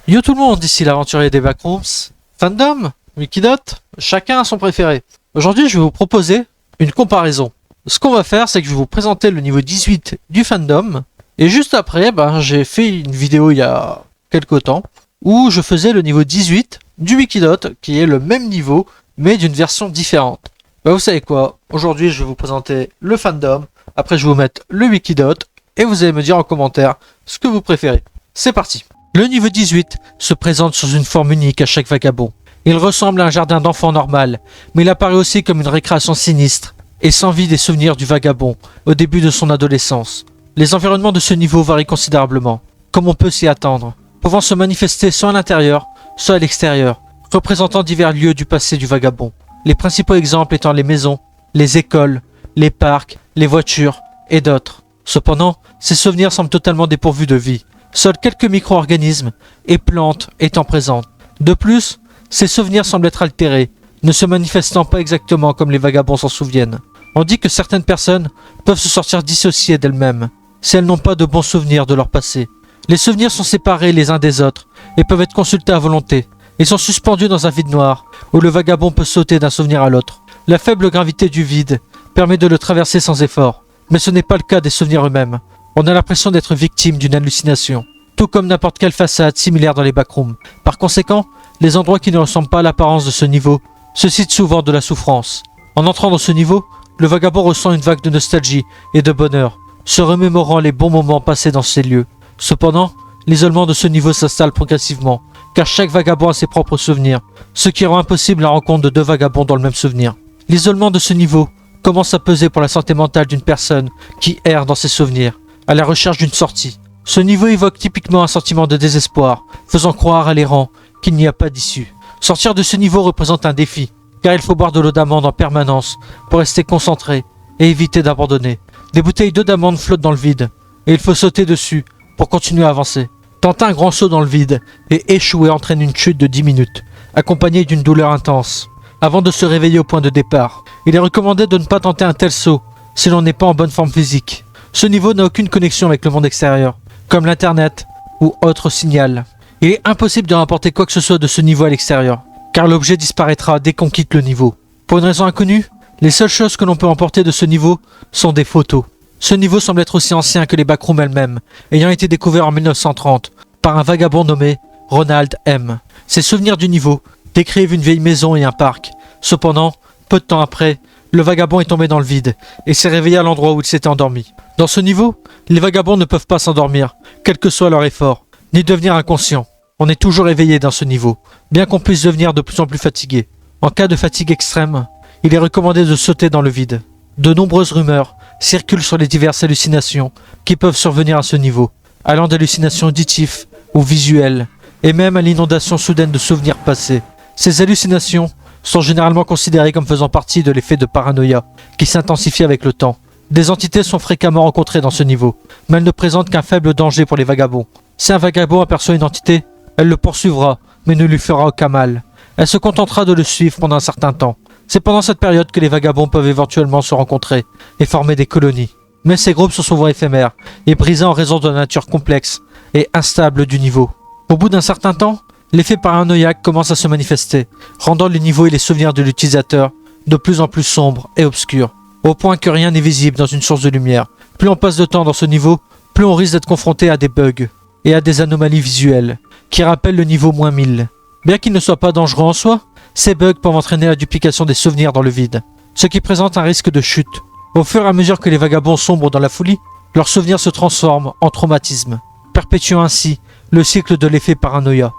Yo tout le monde, ici l'aventurier des Backrooms. Fandom, Wikidot, chacun a son préféré. Aujourd'hui, je vais vous proposer une comparaison. Ce qu'on va faire, c'est que je vais vous présenter le niveau 18 du Fandom. Et juste après, j'ai fait une vidéo il y a quelques temps où je faisais le niveau 18 du Wikidot, qui est le même niveau, mais d'une version différente. Vous savez quoi? Aujourd'hui, je vais vous présenter le Fandom. Après, je vais vous mettre le Wikidot. Et vous allez me dire en commentaire ce que vous préférez. C'est parti. Le niveau 18 se présente sous une forme unique à chaque vagabond. Il ressemble à un jardin d'enfants normal, mais il apparaît aussi comme une récréation sinistre et s'envie des souvenirs du vagabond au début de son adolescence. Les environnements de ce niveau varient considérablement, comme on peut s'y attendre, pouvant se manifester soit à l'intérieur, soit à l'extérieur, représentant divers lieux du passé du vagabond. Les principaux exemples étant les maisons, les écoles, les parcs, les voitures et d'autres. Cependant, ces souvenirs semblent totalement dépourvus de vie. Seuls quelques micro-organismes et plantes étant présents. De plus, ces souvenirs semblent être altérés, ne se manifestant pas exactement comme les vagabonds s'en souviennent. On dit que certaines personnes peuvent se sortir dissociées d'elles-mêmes, si elles n'ont pas de bons souvenirs de leur passé. Les souvenirs sont séparés les uns des autres, et peuvent être consultés à volonté. Ils sont suspendus dans un vide noir, où le vagabond peut sauter d'un souvenir à l'autre. La faible gravité du vide permet de le traverser sans effort, mais ce n'est pas le cas des souvenirs eux-mêmes. On a l'impression d'être victime d'une hallucination, tout comme n'importe quelle façade similaire dans les backrooms. Par conséquent, les endroits qui ne ressemblent pas à l'apparence de ce niveau suscitent souvent de la souffrance. En entrant dans ce niveau, le vagabond ressent une vague de nostalgie et de bonheur, se remémorant les bons moments passés dans ces lieux. Cependant, l'isolement de ce niveau s'installe progressivement, car chaque vagabond a ses propres souvenirs, ce qui rend impossible la rencontre de deux vagabonds dans le même souvenir. L'isolement de ce niveau commence à peser pour la santé mentale d'une personne qui erre dans ses souvenirs, à la recherche d'une sortie. Ce niveau évoque typiquement un sentiment de désespoir, faisant croire à l'errant qu'il n'y a pas d'issue. Sortir de ce niveau représente un défi, car il faut boire de l'eau d'amande en permanence pour rester concentré et éviter d'abandonner. Des bouteilles d'eau d'amande flottent dans le vide, et il faut sauter dessus pour continuer à avancer. Tenter un grand saut dans le vide et échouer entraîne une chute de 10 minutes, accompagnée d'une douleur intense, avant de se réveiller au point de départ. Il est recommandé de ne pas tenter un tel saut si l'on n'est pas en bonne forme physique. Ce niveau n'a aucune connexion avec le monde extérieur, comme l'internet ou autre signal. Il est impossible de rapporter quoi que ce soit de ce niveau à l'extérieur, car l'objet disparaîtra dès qu'on quitte le niveau. Pour une raison inconnue, les seules choses que l'on peut emporter de ce niveau sont des photos. Ce niveau semble être aussi ancien que les backrooms elles-mêmes, ayant été découvert en 1930 par un vagabond nommé Ronald M. Ses souvenirs du niveau décrivent une vieille maison et un parc. Cependant, peu de temps après, le vagabond est tombé dans le vide et s'est réveillé à l'endroit où il s'était endormi. Dans ce niveau, les vagabonds ne peuvent pas s'endormir, quel que soit leur effort, ni devenir inconscients. On est toujours éveillé dans ce niveau, bien qu'on puisse devenir de plus en plus fatigué. En cas de fatigue extrême, il est recommandé de sauter dans le vide. De nombreuses rumeurs circulent sur les diverses hallucinations qui peuvent survenir à ce niveau, allant d'hallucinations auditives ou visuelles, et même à l'inondation soudaine de souvenirs passés. Ces hallucinations sont généralement considérées comme faisant partie de l'effet de paranoïa, qui s'intensifie avec le temps. Des entités sont fréquemment rencontrées dans ce niveau, mais elles ne présentent qu'un faible danger pour les vagabonds. Si un vagabond aperçoit une entité, elle le poursuivra, mais ne lui fera aucun mal. Elle se contentera de le suivre pendant un certain temps. C'est pendant cette période que les vagabonds peuvent éventuellement se rencontrer et former des colonies. Mais ces groupes sont souvent éphémères et brisés en raison de la nature complexe et instable du niveau. Au bout d'un certain temps, l'effet paranoïaque commence à se manifester, rendant le niveau et les souvenirs de l'utilisateur de plus en plus sombres et obscurs, au point que rien n'est visible dans une source de lumière. Plus on passe de temps dans ce niveau, plus on risque d'être confronté à des bugs et à des anomalies visuelles qui rappellent le niveau -1000. Bien qu'ils ne soient pas dangereux en soi, ces bugs peuvent entraîner la duplication des souvenirs dans le vide, ce qui présente un risque de chute. Au fur et à mesure que les vagabonds sombrent dans la folie, leurs souvenirs se transforment en traumatisme, perpétuant ainsi le cycle de l'effet paranoïa.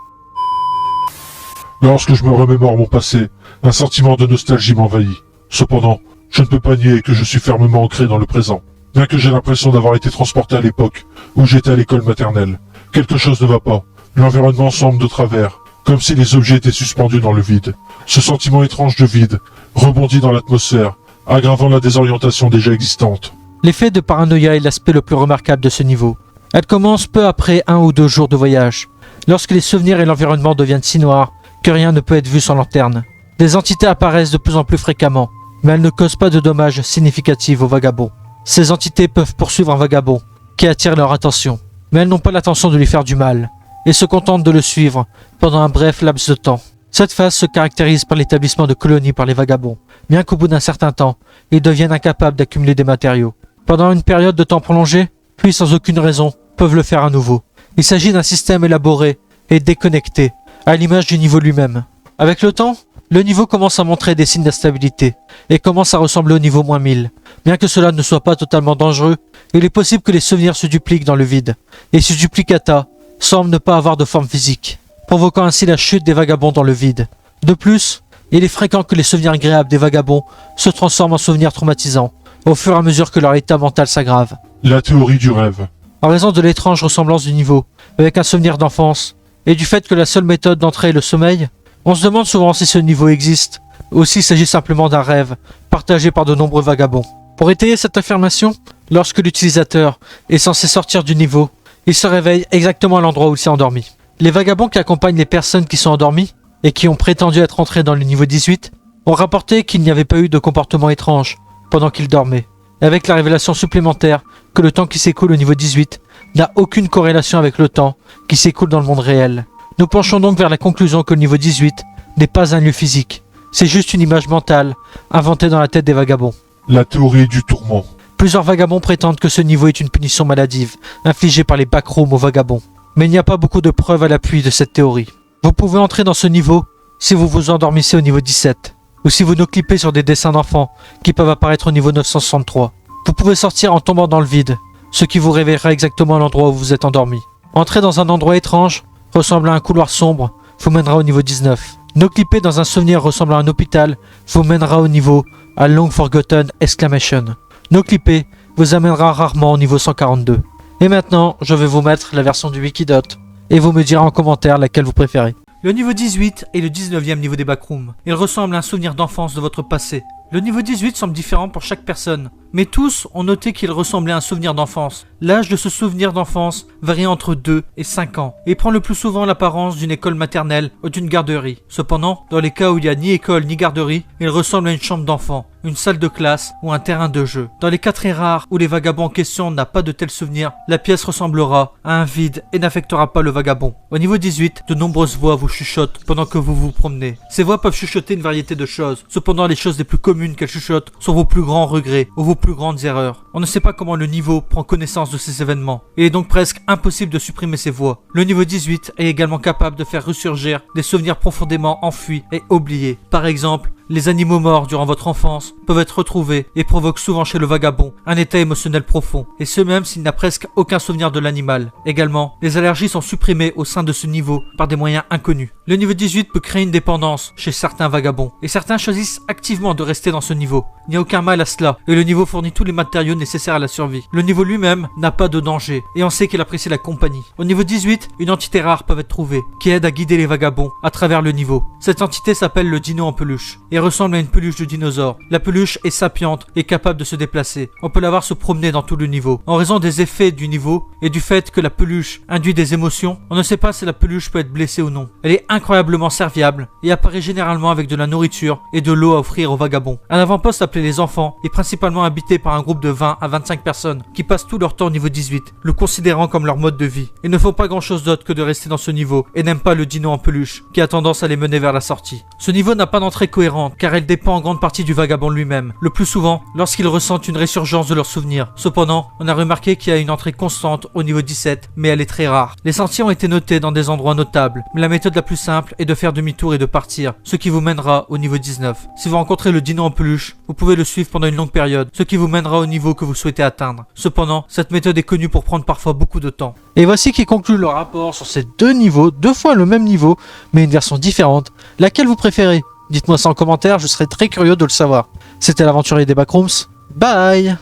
Lorsque je me remémore mon passé, un sentiment de nostalgie m'envahit. Cependant, je ne peux pas nier que je suis fermement ancré dans le présent. Bien que j'ai l'impression d'avoir été transporté à l'époque où j'étais à l'école maternelle, quelque chose ne va pas. L'environnement semble de travers, comme si les objets étaient suspendus dans le vide. Ce sentiment étrange de vide rebondit dans l'atmosphère, aggravant la désorientation déjà existante. L'effet de paranoïa est l'aspect le plus remarquable de ce niveau. Elle commence peu après 1 ou 2 jours de voyage, lorsque les souvenirs et l'environnement deviennent si noirs que rien ne peut être vu sans lanterne. Des entités apparaissent de plus en plus fréquemment, mais elles ne causent pas de dommages significatifs aux vagabonds. Ces entités peuvent poursuivre un vagabond, qui attire leur attention, mais elles n'ont pas l'intention de lui faire du mal. et se contentent de le suivre pendant un bref laps de temps. Cette phase se caractérise par l'établissement de colonies par les vagabonds, bien qu'au bout d'un certain temps, ils deviennent incapables d'accumuler des matériaux. Pendant une période de temps prolongée, puis sans aucune raison, peuvent le faire à nouveau. Il s'agit d'un système élaboré et déconnecté, à l'image du niveau lui-même. Avec le temps, le niveau commence à montrer des signes d'instabilité et commence à ressembler au niveau -1000. Bien que cela ne soit pas totalement dangereux, il est possible que les souvenirs se dupliquent dans le vide, et ce duplicata semble ne pas avoir de forme physique, provoquant ainsi la chute des vagabonds dans le vide. De plus, il est fréquent que les souvenirs agréables des vagabonds se transforment en souvenirs traumatisants, au fur et à mesure que leur état mental s'aggrave. La théorie du rêve. En raison de l'étrange ressemblance du niveau avec un souvenir d'enfance, et du fait que la seule méthode d'entrée est le sommeil, on se demande souvent si ce niveau existe, ou s'il s'agit simplement d'un rêve, partagé par de nombreux vagabonds. Pour étayer cette affirmation, lorsque l'utilisateur est censé sortir du niveau, il se réveille exactement à l'endroit où il s'est endormi. Les vagabonds qui accompagnent les personnes qui sont endormies, et qui ont prétendu être entrés dans le niveau 18, ont rapporté qu'il n'y avait pas eu de comportement étrange pendant qu'ils dormaient, avec la révélation supplémentaire que le temps qui s'écoule au niveau 18 n'a aucune corrélation avec le temps qui s'écoule dans le monde réel. Nous penchons donc vers la conclusion que le niveau 18 n'est pas un lieu physique, c'est juste une image mentale inventée dans la tête des vagabonds. La théorie du tourment. Plusieurs vagabonds prétendent que ce niveau est une punition maladive, infligée par les backrooms aux vagabonds. Mais il n'y a pas beaucoup de preuves à l'appui de cette théorie. Vous pouvez entrer dans ce niveau si vous vous endormissez au niveau 17, ou si vous nous clippez sur des dessins d'enfants qui peuvent apparaître au niveau 963. Vous pouvez sortir en tombant dans le vide, ce qui vous réveillera exactement à l'endroit où vous êtes endormi. Entrer dans un endroit étrange, ressemblant à un couloir sombre, vous mènera au niveau 19. Nous clipper dans un souvenir ressemblant à un hôpital, vous mènera au niveau à Long Forgotten Exclamation. Nous clipper vous amènera rarement au niveau 142. Et maintenant, je vais vous mettre la version du Wikidot, et vous me direz en commentaire laquelle vous préférez. Le niveau 18 est le 19e niveau des backrooms. Il ressemble à un souvenir d'enfance de votre passé. Le niveau 18 semble différent pour chaque personne, mais tous ont noté qu'il ressemblait à un souvenir d'enfance. L'âge de ce souvenir d'enfance varie entre 2 et 5 ans, et prend le plus souvent l'apparence d'une école maternelle ou d'une garderie. Cependant, dans les cas où il n'y a ni école ni garderie, il ressemble à une chambre d'enfant, une salle de classe ou un terrain de jeu. Dans les cas très rares où les vagabonds en question n'ont pas de tels souvenirs, la pièce ressemblera à un vide et n'affectera pas le vagabond. Au niveau 18, de nombreuses voix vous chuchotent pendant que vous vous promenez. Ces voix peuvent chuchoter une variété de choses. Cependant, les choses les plus communes qu'elles chuchotent sont vos plus grands regrets ou vos plus grandes erreurs. On ne sait pas comment le niveau prend connaissance de ces événements. Il est donc presque impossible de supprimer ces voix. Le niveau 18 est également capable de faire ressurgir des souvenirs profondément enfuis et oubliés. Par exemple, les animaux morts durant votre enfance peuvent être retrouvés et provoquent souvent chez le vagabond un état émotionnel profond, et ce même s'il n'a presque aucun souvenir de l'animal. Également, les allergies sont supprimées au sein de ce niveau par des moyens inconnus. Le niveau 18 peut créer une dépendance chez certains vagabonds, et certains choisissent activement de rester dans ce niveau. Il n'y a aucun mal à cela, et le niveau fournit tous les matériaux nécessaires à la survie. Le niveau lui-même n'a pas de danger, et on sait qu'il apprécie la compagnie. Au niveau 18, une entité rare peut être trouvée, qui aide à guider les vagabonds à travers le niveau. Cette entité s'appelle le dino en peluche, et ressemble à une peluche de dinosaure. La peluche est sapiente et capable de se déplacer. On peut la voir se promener dans tout le niveau. En raison des effets du niveau et du fait que la peluche induit des émotions, on ne sait pas si la peluche peut être blessée ou non. Elle est incroyablement serviable et apparaît généralement avec de la nourriture et de l'eau à offrir aux vagabonds. Un avant-poste appelé les enfants est principalement habité par un groupe de 20 à 25 personnes qui passent tout leur temps au niveau 18, le considérant comme leur mode de vie. Ils ne font pas grand chose d'autre que de rester dans ce niveau et n'aiment pas le dino en peluche qui a tendance à les mener vers la sortie. Ce niveau n'a pas d'entrée cohérente car elle dépend en grande partie du vagabond lui-même, le plus souvent lorsqu'ils ressentent une résurgence de leurs souvenirs. Cependant, on a remarqué qu'il y a une entrée constante au niveau 17, mais elle est très rare. Les sentiers ont été notés dans des endroits notables, mais la méthode la plus simple est de faire demi-tour et de partir, ce qui vous mènera au niveau 19. Si vous rencontrez le dino en peluche, vous pouvez le suivre pendant une longue période, ce qui vous mènera au niveau que vous souhaitez atteindre. Cependant, cette méthode est connue pour prendre parfois beaucoup de temps. Et voici qui conclut le rapport sur ces deux niveaux, deux fois le même niveau, mais une version différente. Laquelle vous préférez ? Dites-moi ça en commentaire, je serais très curieux de le savoir. C'était l'aventurier des Backrooms. Bye!